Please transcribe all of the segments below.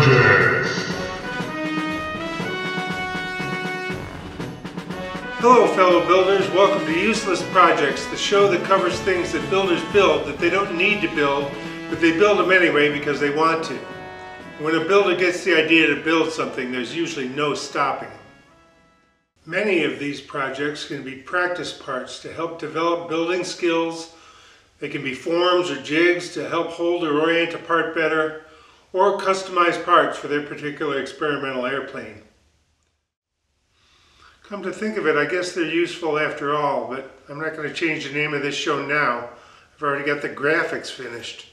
Projects. Hello fellow builders, welcome to Useless Projects, the show that covers things that builders build that they don't need to build, but they build them anyway because they want to. When a builder gets the idea to build something, there's usually no stopping it. Many of these projects can be practice parts to help develop building skills. They can be forms or jigs to help hold or orient a part better, or customized parts for their particular experimental airplane. Come to think of it, I guess they're useful after all, but I'm not going to change the name of this show now. I've already got the graphics finished.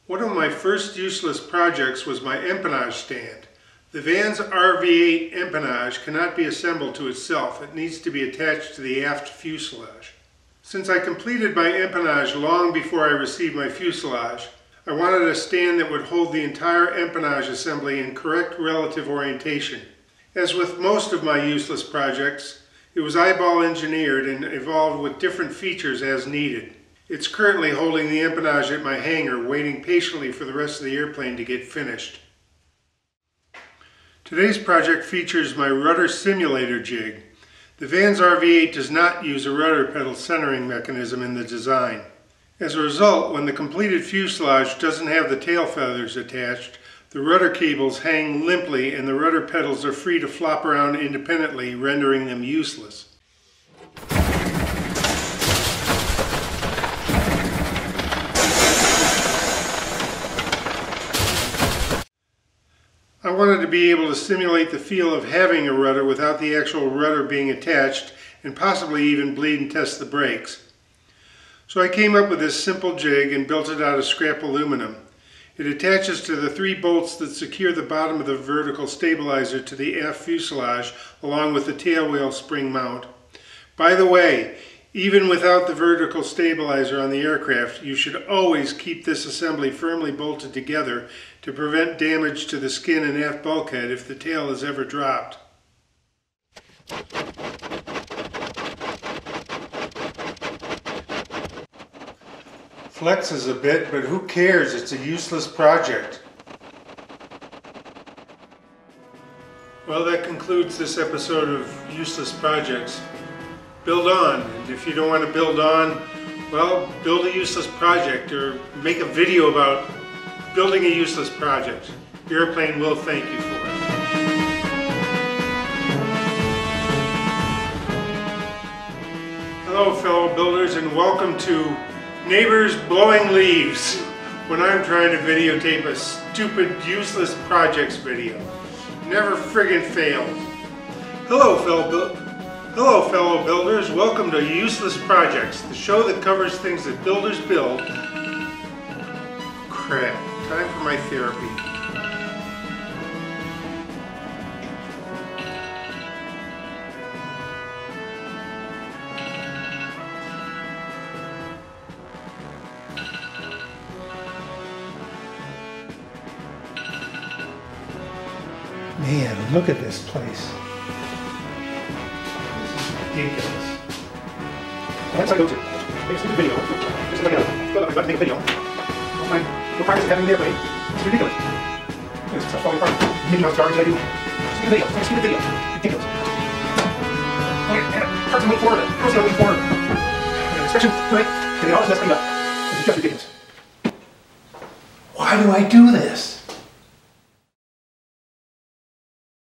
One of my first useless projects was my empennage stand. The van's RV8 empennage cannot be assembled to itself. It needs to be attached to the aft fuselage. Since I completed my empennage long before I received my fuselage, I wanted a stand that would hold the entire empennage assembly in correct relative orientation. As with most of my useless projects, it was eyeball engineered and evolved with different features as needed. It's currently holding the empennage at my hangar, waiting patiently for the rest of the airplane to get finished. Today's project features my rudder simulator jig. The van's RV8 does not use a rudder pedal centering mechanism in the design. As a result, when the completed fuselage doesn't have the tail feathers attached, the rudder cables hang limply and the rudder pedals are free to flop around independently, rendering them useless. I wanted to be able to simulate the feel of having a rudder without the actual rudder being attached and possibly even bleed and test the brakes. So I came up with this simple jig and built it out of scrap aluminum. It attaches to the 3 bolts that secure the bottom of the vertical stabilizer to the aft fuselage along with the tailwheel spring mount. By the way, even without the vertical stabilizer on the aircraft, you should always keep this assembly firmly bolted together to prevent damage to the skin and aft bulkhead if the tail is ever dropped. Flexes a bit, but who cares? It's a useless project. Well, that concludes this episode of Useless Projects. Build on, and if you don't want to build on, well, build a useless project or make a video about building a useless project. Your airplane will thank you for it. Hello fellow builders, and welcome to Neighbors Blowing Leaves, when I'm trying to videotape a stupid useless projects video. Never friggin' fails. Hello fellow builders, welcome to Useless Projects, the show that covers things that builders build. Crap, time for my therapy. Man, look at this place. Ridiculous. That's what I go to. Make a stupid video. Just like I'm about to make a video. No practice having the airplane. It's ridiculous. It's such falling apart. Minnie Mouse garbage I do. Stupid video. It's a stupid video. Ridiculous. Okay, and it starts to move forward. It goes to move forward. Inspection tonight. Getting all this mess cleaned up. This is just ridiculous. Why do I do this?